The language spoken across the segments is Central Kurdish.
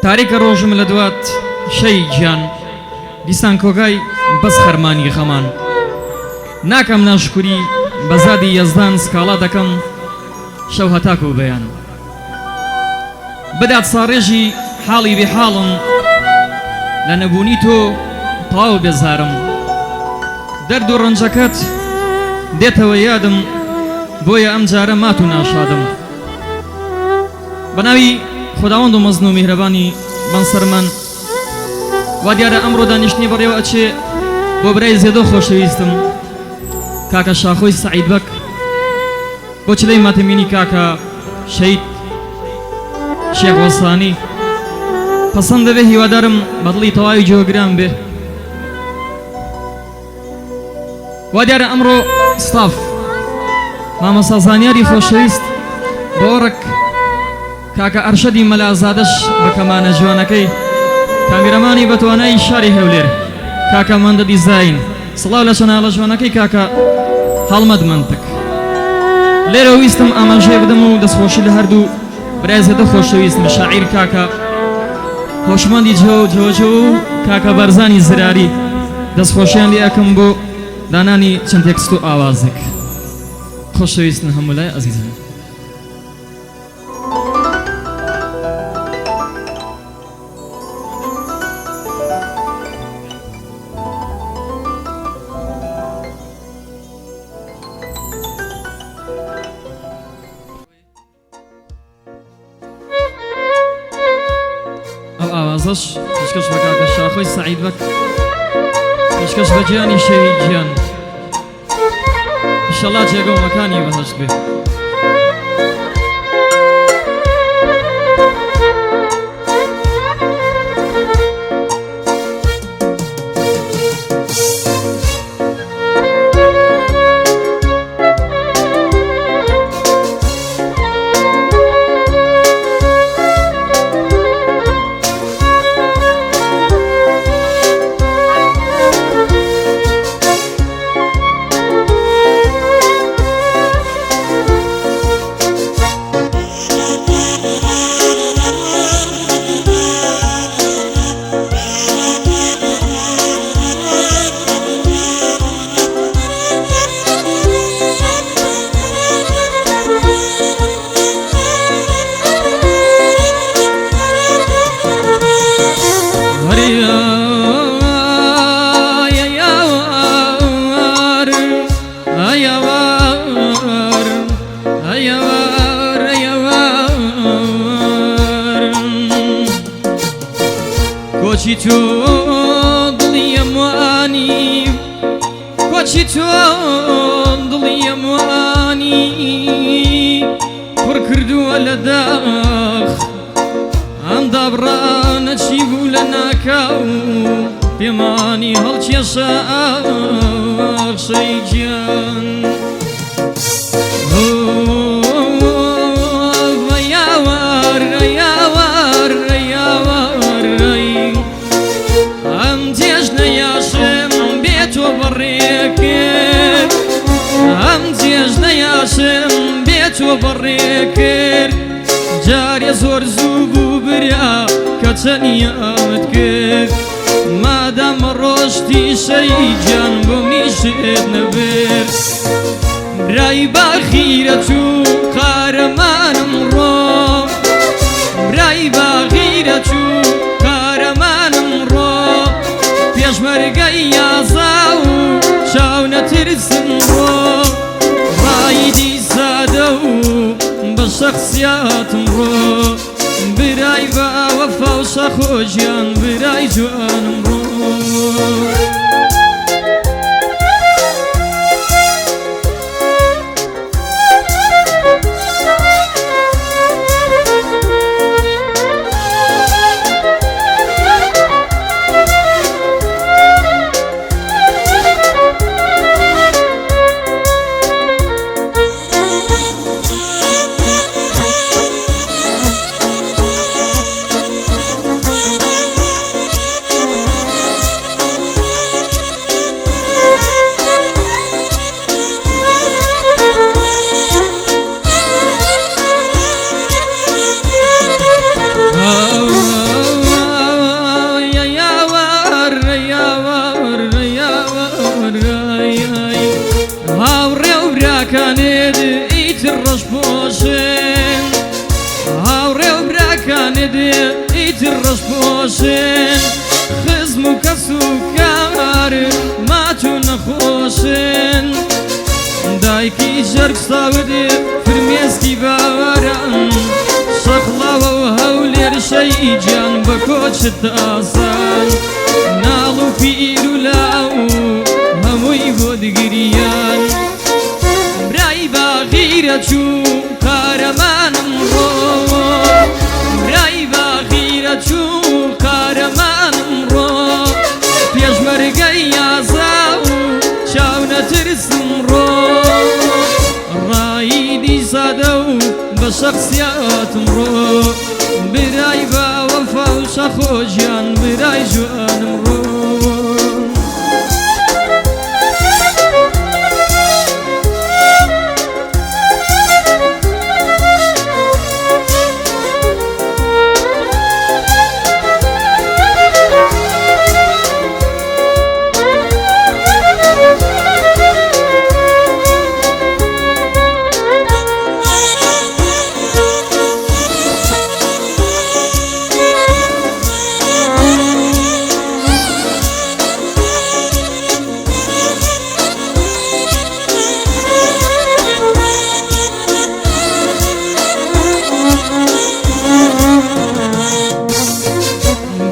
تاریکە ڕۆژم لە دوات شەی گیان دیسان کۆگای بەس خەرمانی خەمان ناکەم ناشکوری بەزادی یەزدان سکاڵا دەکەم شەو هەتاکە و بەیان بدات ساڕێژی حاڵی بێحاڵم لە نەبوونی تۆ تەواو بێزارم دەرد و ڕەنجەکەت دێتەوە یادم بۆیە ئەم جارە مات و ناشادم بەناوی خوداوەند و مەزن و میهرەبانی بەنسەرمان وا دیارە ئەمڕۆ دانیشتنی بەڕێوە ئەچێ بۆ برای زێدە خۆشەویستم کاکە شاخۆی سەعید بەک بۆ چلەی ماتەمینی کاکە شەید شێخ وەسانی پەسەند دەبێ هیوادارم بەدڵی تەواوی جۆگران بێ وا دیارە ئەمڕۆ ستاف مامۆستا زانیاری خۆشەویست بۆ ڕک کاکە ئەرشەدی مەلازادەش بە کەمانە جوانەکەی کامیرەمانی بەتوانایی شاری هەولێر کاکە مەندە دیزاین سڵاو لە چەناڵە جوانەکەی کاکە هەڵمەد منتک لێرە ویستم ئاماژێ بدەم و دەستخۆشی لە هەردوو برای زێدە خۆشەویستم شاعیر کاکە هۆشمەندی جۆجۆ و کاکە بەرزانی زراری دەستخۆشیان لێ ئەکەم بۆ دانانی چەند تێکست و ئاوازێک خۆشەویستن هەموو لای ئەزیزم ئاوازەش پێشکەش بە کاکە شاخۆی سەعید بەک پێشکەش بە گیانی شەوی گیان ئینشەڵڵا جێگە و مەکانی بەهەشت بێ کۆچی تۆ دڵی ئەموانی کۆچی تۆ دڵی ئەموانی پڕ کردووە لە داخ ئەم دابڕانە چی بوو لە ناکاو پێمانی هەڵکێشە ئاخشەی گیان ئەم جێژنە یاشم بێتۆ بەڕێکرد جارێ زۆر زوو بوو برا کە چەنیامت کرد مادەمە ڕۆژتی شەی گیان بۆ میشت نەبرد برای باخیرەت و قارەمانم ڕۆ برای باخیرەت و قارەمانم ڕۆ پێشمەرگەی یازا و چاو نەترسم بۆ ڕایدی سادە و بە شەخسیاتم ڕۆ برای بە وەفا و شەخۆژیان برای جوانم ڕۆ هاوڕێ و براکانێت ئیتر ڕەش پۆشن هاوڕێ و براکانێت ئیتر ڕەش پۆشن خزم و کەس و کار ماچ و نەخۆشن دایکی ژەرگ ساود فرمێسکی باوەران شەقڵاوە و هەولێر شەیجان بە کۆچت ئاسان ناڵ و پیر و لاو هەمووی بۆ دگریان برای باغیرە چوو کارەمانم ڕۆ برای باغیرە چوو کارەمانم ڕۆ پێشمەرگەی یازا و چاو نەترسم ڕۆ ڕایی دیسادە و بە شەخسیاتم ڕۆ برای باوەفا و شەخۆژیان برای جوانم ڕۆ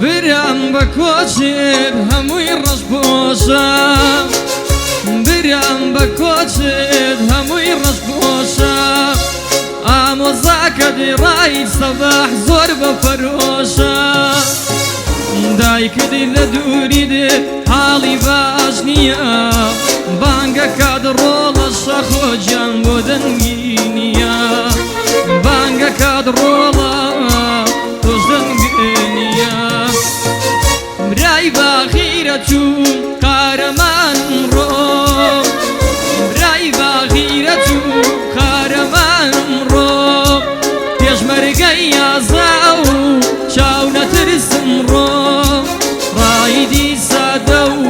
برام بە کۆچێت هەمووی ڕەش پۆشە برام بە کۆچێت هەمووی ڕەش پۆشە ئامۆزاکە دێڕای سەباح زۆر بە فەرۆشە دایکدی لە دووری دێ حاڵی باش نییە بانگەکات ڕۆڵە شەخۆجیان بۆ دەنگی نییە بانگەکات ڕۆڵە تۆش دەنگی نییە برای باغیرە چوو کارەمانم ڕۆ برای باغیرە چوو کارەمانم ڕۆ پێشمەرگەی یازا و چاو نەترسم ڕۆ ڕای دیسادە و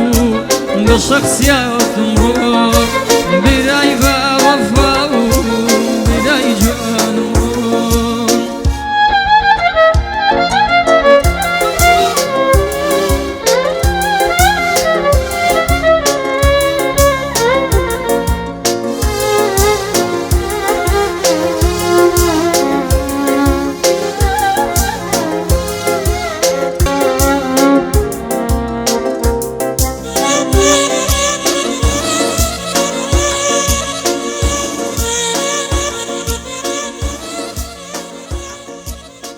بە شەخسیاتم ڕۆ